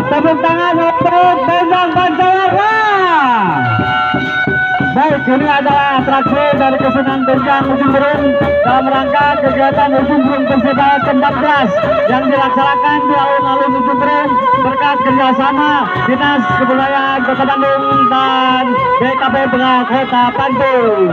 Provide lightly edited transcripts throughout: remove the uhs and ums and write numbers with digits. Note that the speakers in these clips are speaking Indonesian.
tepuk tangan untuk Bendang Pancawarna. Baik, ini adalah atraksi dari kesenian Bendang Ujung Berung dalam rangka kegiatan Ujung Berung Festival ke-14 yang dilaksanakan di alun-alun Ujung Berung berkat kerjasama Dinas Kebudayaan Kota Bandung dan BKP Kota Bandung.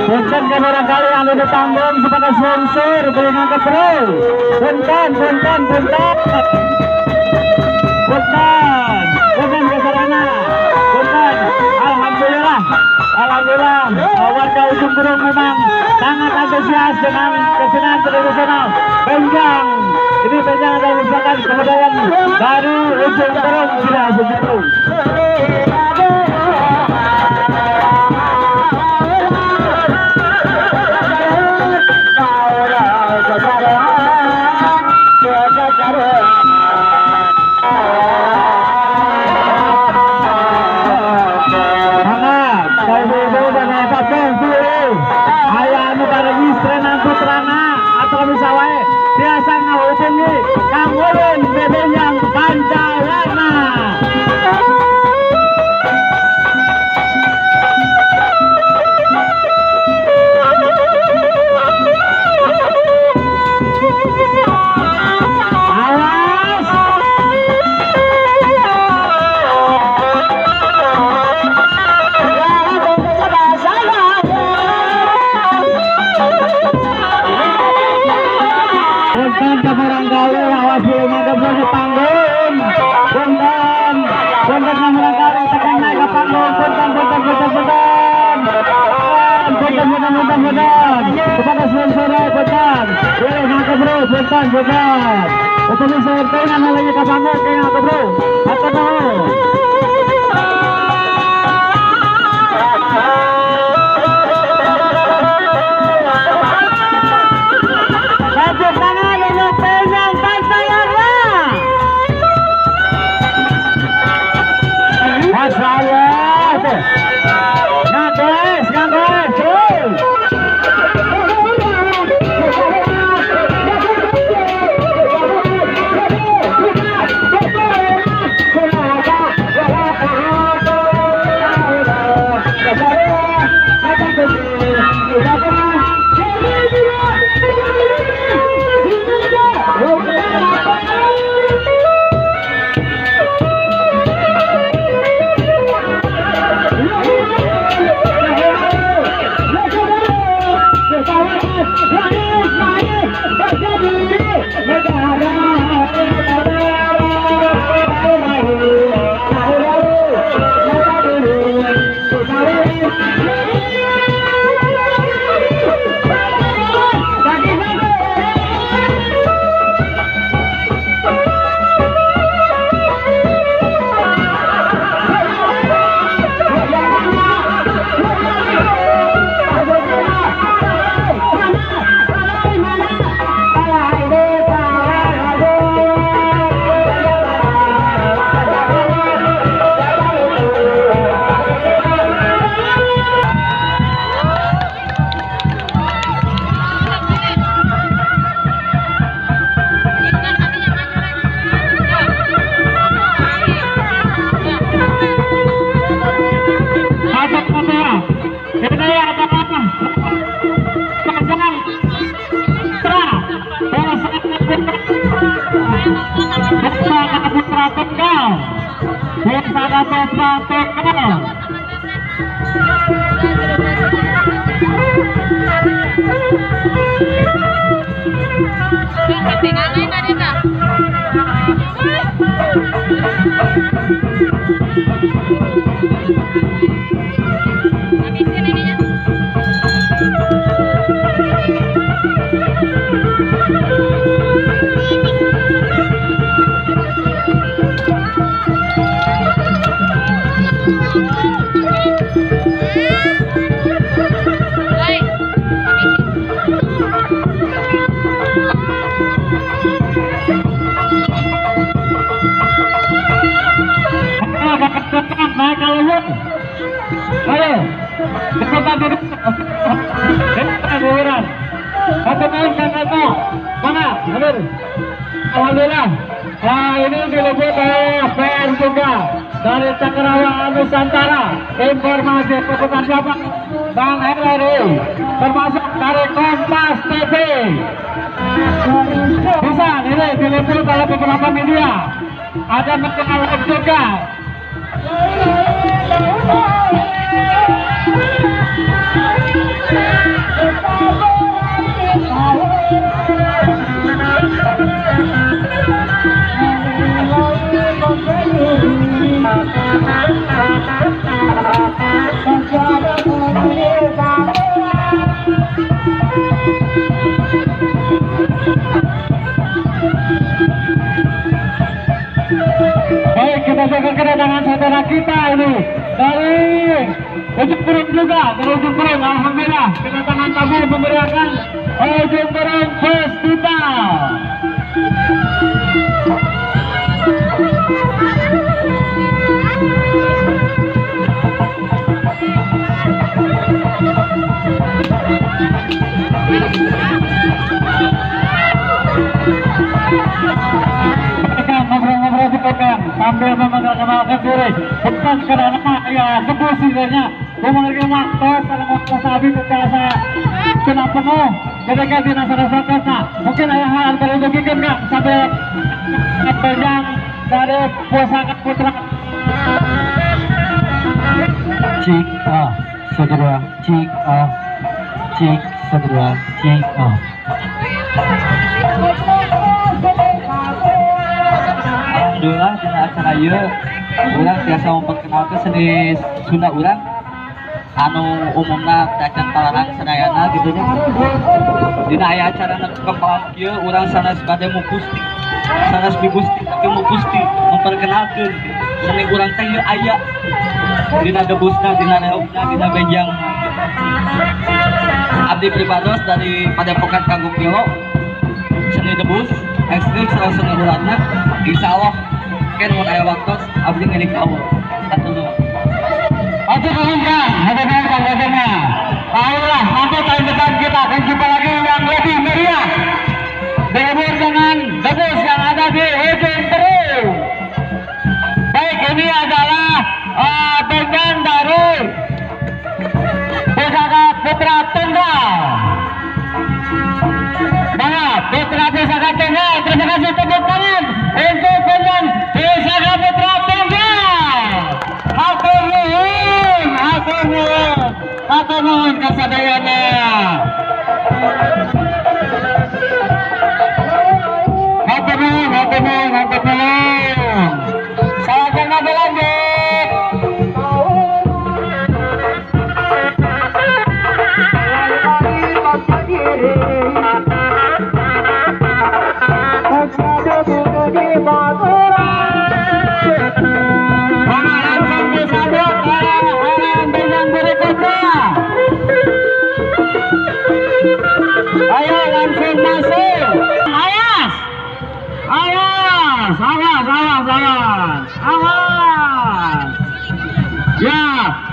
Punten kan barangkali anu ditanggung sebagai sponsor beli ngangkat bro. Punten ke sarana. Punten. Alhamdulillah warga Ujung Berung memang sangat antusias dengan kesenian tradisional Benjang. Ini Benjang adalah merupakan kebudayaan dari Ujung Berung, tidak Ujung Berung. Biasa ngahubungi Kang Ulun Bendang Pancawarna. Barangkali awas dulu ngadepnya di panggung. Punten barangkali tekan naik ke panggung. Punten. Kepada sponsor punten. Boleh ngangkat bro, punten. Untuk bisa bertanya lagi ke panggung, kayak ngangkat bro. Atau mau? Thank you. tadi. Kemudian Katenan Kakakno, mana? Hadir. Alhamdulillah. Nah ini dilebut oleh PR juga dari Cakrawala Nusantara. Informasi keputusan siapa? Bang Heri, termasuk dari Kompas TV. Bisa ini diliput oleh beberapa media. Ada mengenal live juga. Baik, kita jaga kedatangan saudara kita ini dari Ujung Berung juga, dari Ujung Berung. Alhamdulillah, kedatangan tamu memeriahkan Ujung Berung Festival. Ngobrol-ngobrol di pekan sambil mengenalkan diri, bukan karena ya sebut sidanya memiliki waktu karena waktu sabi berkasa senang penuh ketika di nasara kota mungkin ayah hal berdugikan nggak sampai panjang dari pusaka putra cik segera cik segera cik Alhamdulillah di acara ieu urang biasa memperkenalkan seni Sunda urang anu umumna dacan talarang sadayana gitu nya. Dina aya acara kepala kieu urang sanes bade mupusti. Sanes bibusti tapi mupusti memperkenalkan seni urang teh ieu aya dina debusna, dina reogna, dina benjang. Abdi pribados dari Padepokan Kanggung Pilo seni debus ekstrim salah seni urangna insyaallah kan mun aya waktu abdi ngelik ka Allah. Atuh. Oke kawan-kawan, hadirin dan hadirin. Baiklah, nanti tahun depan kita akan jumpa lagi yang lebih meriah. Debur dengan debus yang ada di Ujung Berung. Baik, ini adalah benteng dari Pusaka Putra Tunggal. Mana Putra Pusaka Tunggal? Terima kasih tepuk tangan untuk benteng Pusaka Putra Tunggal. Hatur nuhun kasadayana. Hatur nuhun. Salam berlanjut. Ayo langsung masuk. Awas. Ya,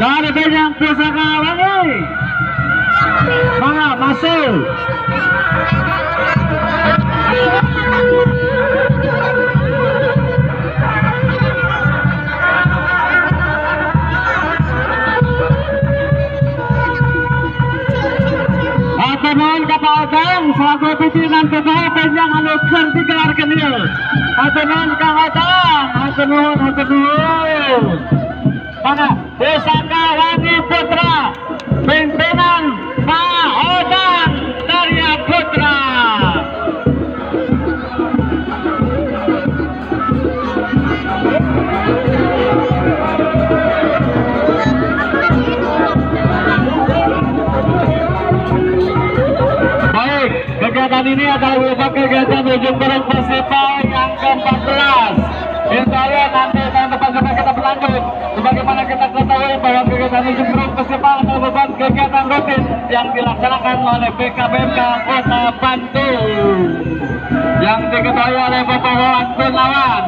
dari benteng Pusaka lagi. Mana masuk. Atenon kapal gang selaku pimpinan PKH Penjang anu keur digelarkeun ieu. Atenon Kang Otang, atenon. Mana Pusaka Wangi Putra, pimpinan Pak Otang Karya Putra. Kegiatan ini adalah merupakan kegiatan Ujung Berung Festival yang ke-14. Insya Allah nanti tahun depan kita berlanjut. Sebagaimana kita ketahui bahwa kegiatan Ujung Berung Festival adalah merupakan kegiatan rutin yang dilaksanakan oleh BKBMK Kota Bandung yang diketuai oleh Bapak Wawan Gunawan.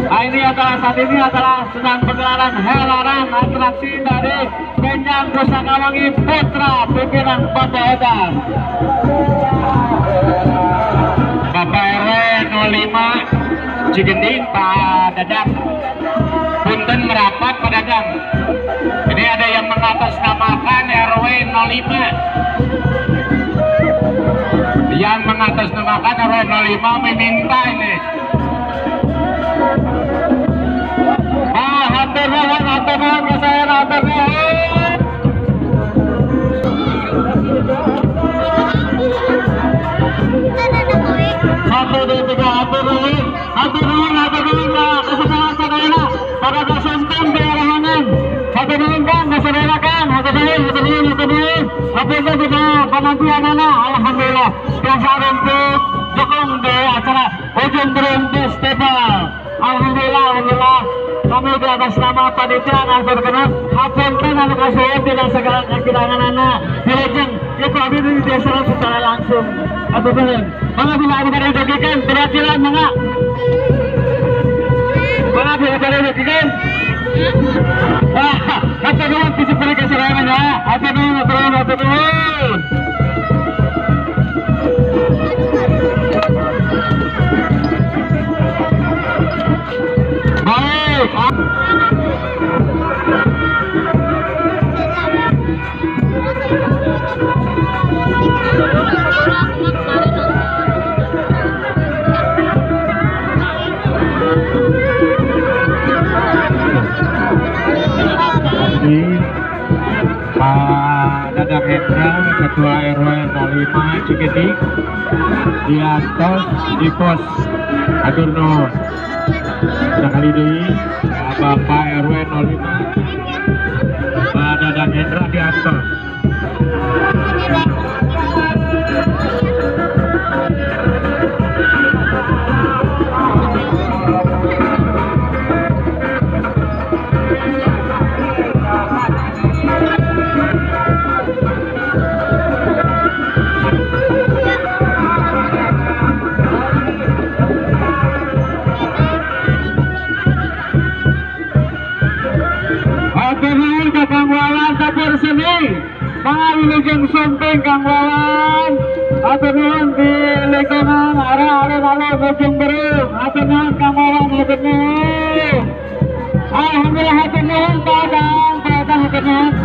Ini adalah saat ini adalah sedang pergelaran helaran atraksi dari Penyang Pusakawangi Putra pimpinan Bapak Edan. Bapak RW 05 Cigending Pak Dadang. Punten merapat Pak Dadang. Ini ada yang mengatasnamakan RW 05. Yang mengatasnamakan RW 05 meminta ini. Hatur nuhun ke saya, hatur nuhun. Hatur nuhun kesedaran sadayana pada kesuntan daerahangan. Hatur nuhun Kang, kesedaran Kang, hatur nuhun. Hapunten juga penantianana, alhamdulillah. Biasa untuk dukung di acara Ujung Berung Festival. Alhamdulillah. Kami di atas nama panitia atur kenal hapunten anu kasuhun tidak segala kekurangan anak dilajeng itu abdi di desa secara langsung. Atur nuhun. Mangga bila anu kada dijogikan perwakilan mangga. Mangga bila kada dijogikan. Atur nuhun disebut keserangan ya. Atur nuhun. Pak Dadang Hendra, Ketua RW 05 Cigending, diantos di pos. Atur nuhun. Sekali deui Bapak RW 05 Pak Dadang Hendra diantos. Kang Wawan Kapur Seni Pangawilujeng Sumping Kang Wawan atur nuhun di lingkungan area alun-alun Ujung Berung. Atur nuhun Kang Wawan, atur nuhun. Alhamdulillah, atur nuhun Pak Dadang, atur nuhun.